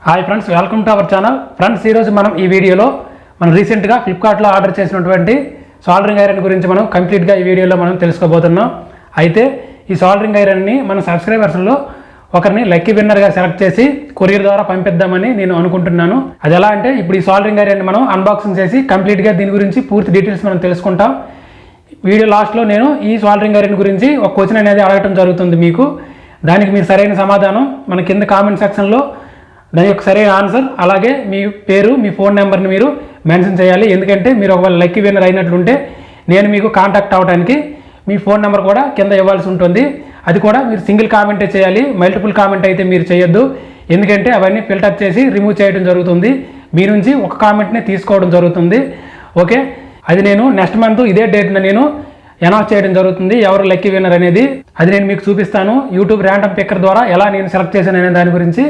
Hi friends, welcome to our channel. Friends, ఈరోజు మనం ఈ వీడియోలో మనం రీసెంట్గా ఫ్లిప్కార్ట్లో ఆర్డర్ చేసినటువంటి సోల్డరింగ్ ఐరన్ గురించి మనం కంప్లీట్గా ఈ వీడియోలో మనం తెలుసుకోబోతున్నాం. అయితే ఈ సోల్డరింగ్ ఐరన్ని మన సబ్స్క్రైబర్స్లో ఒకరిని లక్కీ విన్నర్గా సెలెక్ట్ చేసి కొరియర్ ద్వారా పంపిద్దామని నేను అనుకుంటున్నాను. అది ఎలా అంటే, ఇప్పుడు ఈ సోల్డరింగ్ ఐరన్ని మనం అన్బాక్సింగ్ చేసి కంప్లీట్గా దీని గురించి పూర్తి డీటెయిల్స్ మనం తెలుసుకుంటాం. వీడియో లాస్ట్లో నేను ఈ సోల్డరింగ్ ఐరన్ గురించి ఒక క్వశ్చన్ అనేది అడగటం జరుగుతుంది మీకు. దానికి మీరు సరైన సమాధానం మన కింద కామెంట్ సెక్షన్లో దాని యొక్క సరైన ఆన్సర్, అలాగే మీ పేరు, మీ ఫోన్ నెంబర్ని మీరు మెన్షన్ చేయాలి. ఎందుకంటే మీరు ఒకవేళ లక్కీ విన్నర్ అయినట్లుంటే నేను మీకు కాంటాక్ట్ అవ్వడానికి మీ ఫోన్ నెంబర్ కూడా కింద ఇవ్వాల్సి ఉంటుంది. అది కూడా మీరు సింగిల్ కామెంటే చేయాలి, మల్టిపుల్ కామెంట్ అయితే మీరు చేయొద్దు. ఎందుకంటే అవన్నీ ఫిల్టర్ చేసి రిమూవ్ చేయడం జరుగుతుంది. మీ నుంచి ఒక కామెంట్ని తీసుకోవడం జరుగుతుంది. ఓకే, అది నేను నెక్స్ట్ మంత్ ఇదే డేట్న నేను అనౌన్స్ చేయడం జరుగుతుంది, ఎవరు లక్కీ విన్నర్ అనేది. అది నేను మీకు చూపిస్తాను. యూట్యూబ్ ర్యాండమ్ పిక్కర్ ద్వారా ఎలా నేను సెలెక్ట్ చేశాను అనే దాని గురించి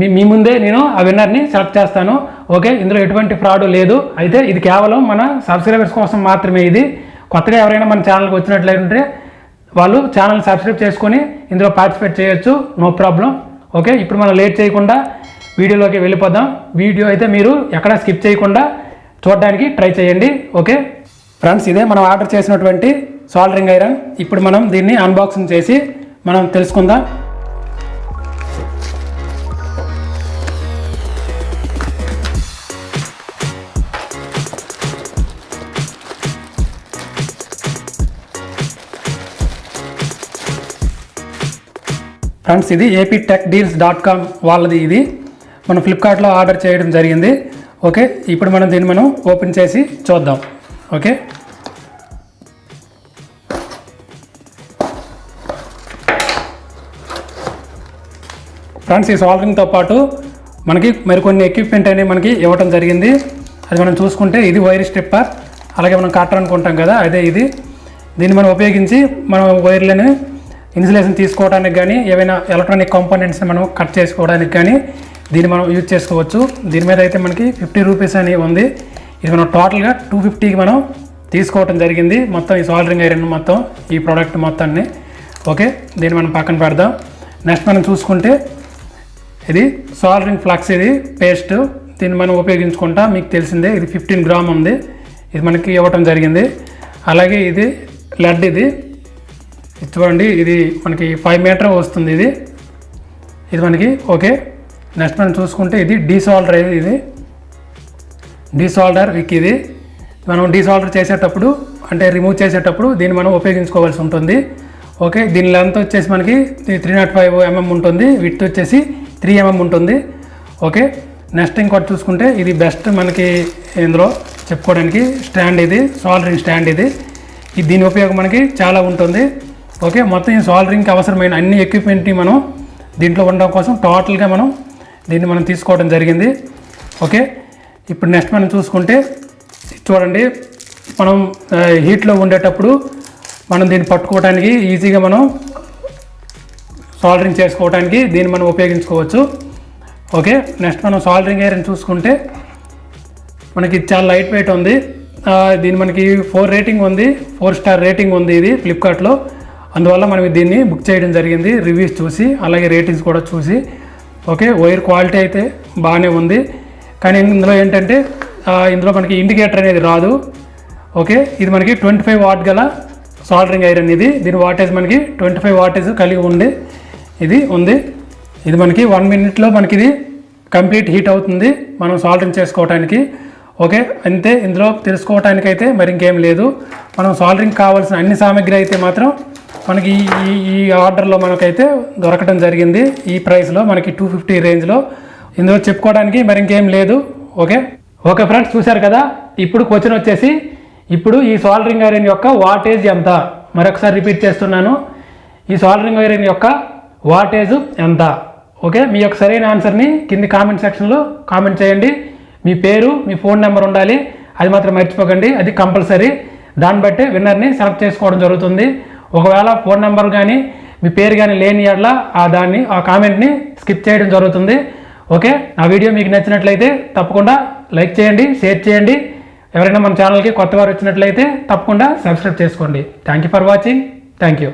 మీ ముందే నేను ఆ విన్నర్ని సెలెక్ట్ చేస్తాను. ఓకే, ఇందులో ఎటువంటి ఫ్రాడ్ లేదు. అయితే ఇది కేవలం మన సబ్స్క్రైబర్స్ కోసం మాత్రమే. ఇది కొత్తగా ఎవరైనా మన ఛానల్కి వచ్చినట్లయితే వాళ్ళు ఛానల్ సబ్స్క్రైబ్ చేసుకొని ఇందులో పార్టిసిపేట్ చేయొచ్చు, నో ప్రాబ్లం. ఓకే, ఇప్పుడు మనం లేట్ చేయకుండా వీడియోలోకి వెళ్ళిపోదాం. వీడియో అయితే మీరు ఎక్కడ స్కిప్ చేయకుండా చూడడానికి ట్రై చేయండి. ఓకే ఫ్రెండ్స్, ఇదే మనం ఆర్డర్ చేసినటువంటి సోల్డరింగ్ ఐరన్. ఇప్పుడు మనం దీన్ని అన్బాక్సింగ్ చేసి మనం తెలుసుకుందాం. ఫ్రెండ్స్, ఇది aptechdeals.com వాళ్ళది. ఇది మనం ఫ్లిప్కార్ట్లో ఆర్డర్ చేయడం జరిగింది. ఓకే, ఇప్పుడు మనం దీన్ని మనం ఓపెన్ చేసి చూద్దాం. ఓకే, ఫ్రెండ్స్, ఈ సోల్డరింగ్తో పాటు మనకి మరికొన్ని ఎక్విప్మెంట్ అనేవి మనకి ఇవ్వటం జరిగింది. అది మనం చూసుకుంటే ఇది వైర్ స్ట్రిప్పర్, అలాగే మనం కట్టర్ అనుకుంటాం కదా, అదే ఇది. దీన్ని మనం ఉపయోగించి మనం వైర్లను ఇన్సులేషన్ తీసుకోవడానికి కానీ, ఏవైనా ఎలక్ట్రానిక్ కాంపోనెంట్స్ని మనం కట్ చేసుకోవడానికి కానీ దీన్ని మనం యూజ్ చేసుకోవచ్చు. దీని మీద అయితే మనకి 50 రూపీస్ అని ఉంది. ఇది మనం టోటల్గా 250కి మనం తీసుకోవడం జరిగింది, మొత్తం ఈ సోల్డరింగ్ ఐరన్ మొత్తం, ఈ ప్రోడక్ట్ మొత్తాన్ని. ఓకే, దీన్ని మనం పక్కన పెడదాం. నెక్స్ట్ మనం చూసుకుంటే ఇది సోల్డరింగ్ ఫ్లక్స్, ఇది పేస్ట్. దీన్ని మనం ఉపయోగించుకుంటా, మీకు తెలిసిందే, ఇది 15 గ్రామ్ ఉంది. ఇది మనకి ఇవ్వటం జరిగింది. అలాగే ఇది లెడ్, ఇది చూడండి, ఇది మనకి 5 మీటర్ వస్తుంది. ఇది మనకి ఓకే. నెక్స్ట్ మనం చూసుకుంటే ఇది డీసాల్డర్, ఇది డీసాల్డర్ విక్. ఇది మనం డీసాల్డర్ చేసేటప్పుడు అంటే రిమూవ్ చేసేటప్పుడు దీన్ని మనం ఉపయోగించుకోవాల్సి ఉంటుంది. ఓకే, దీని లెంత్ వచ్చేసి మనకి 305 mm ఉంటుంది, విడ్త్ వచ్చేసి 3 mm ఉంటుంది. ఓకే, నెక్స్ట్ ఇంకోటి చూసుకుంటే ఇది బెస్ట్ మనకి ఇందులో చెప్పుకోవడానికి స్టాండ్, ఇది సోల్డరింగ్ స్టాండ్. ఇది దీని ఉపయోగం మనకి చాలా ఉంటుంది. ఓకే, మొత్తం ఈ సోల్డరింగ్కి అవసరమైన అన్ని ఎక్విప్మెంట్ని మనం దీంట్లో ఉండడం కోసం టోటల్గా మనం దీన్ని మనం తీసుకోవడం జరిగింది. ఓకే, ఇప్పుడు నెక్స్ట్ మనం చూసుకుంటే చూడండి, మనం హీట్లో ఉండేటప్పుడు మనం దీన్ని పట్టుకోవడానికి ఈజీగా మనం సోల్డరింగ్ చేసుకోవడానికి దీన్ని మనం ఉపయోగించుకోవచ్చు. ఓకే, నెక్స్ట్ మనం సోల్డరింగ్ ఐరన్ చూసుకుంటే మనకి చాలా లైట్ వెయిట్ ఉంది. దీని మనకి 4 రేటింగ్ ఉంది, 4 స్టార్ రేటింగ్ ఉంది ఇది ఫ్లిప్కార్ట్లో. అందువల్ల మనం దీన్ని బుక్ చేయడం జరిగింది, రివ్యూస్ చూసి, అలాగే రేటింగ్స్ కూడా చూసి. ఓకే, వైర్ క్వాలిటీ అయితే బాగానే ఉంది. కానీ ఇందులో ఏంటంటే ఇందులో మనకి ఇండికేటర్ అనేది రాదు. ఓకే, ఇది మనకి 25 వాట్ గల సోల్డరింగ్ ఐరన్. దీని వాటేజ్ మనకి 25 వాటేజ్ కలిగి ఉంది. ఇది ఉంది. ఇది మనకి 1 మినిట్లో మనకి ఇది కంప్లీట్ హీట్ అవుతుంది మనం సోల్డరింగ్ చేసుకోవడానికి. ఓకే, అంతే. ఇందులో తెలుసుకోవటానికి అయితే మరి ఇంకేం లేదు. మనం సోల్డరింగ్ కావాల్సిన అన్ని సామాగ్రి అయితే మాత్రం మనకి ఈ ఆర్డర్లో మనకైతే దొరకడం జరిగింది. ఈ ప్రైస్లో మనకి 250 రేంజ్లో. ఇందులో చెప్పుకోవడానికి మరి ఇంకేం లేదు. ఓకే ఓకే ఫ్రెండ్స్, చూశారు కదా. ఇప్పుడు క్వశ్చన్ వచ్చేసి, ఇప్పుడు ఈ సోల్డరింగ్ ఐరన్ యొక్క వాటేజ్ ఎంత? మరొకసారి రిపీట్ చేస్తున్నాను, ఈ సోల్డరింగ్ ఐరన్ యొక్క వాటేజ్ ఎంత? ఓకే, మీ యొక్క సరైన ఆన్సర్ని కింది కామెంట్ సెక్షన్లో కామెంట్ చేయండి. మీ పేరు, మీ ఫోన్ నెంబర్ ఉండాలి, అది మాత్రం మర్చిపోకండి, అది కంపల్సరీ. దాన్ని బట్టి విన్నర్ని సెలెక్ట్ చేసుకోవడం జరుగుతుంది. ఒకవేళ ఫోన్ నెంబర్ కానీ మీ పేరు కానీ లేని యెడల ఆ కామెంట్ని స్కిప్ చేయడం జరుగుతుంది. ఓకే, ఆ వీడియో మీకు నచ్చినట్లయితే తప్పకుండా లైక్ చేయండి, షేర్ చేయండి. ఎవరైనా మన ఛానల్కి కొత్త వారు వచ్చినట్లయితే తప్పకుండా సబ్స్క్రైబ్ చేసుకోండి. Thank you for watching. Thank you.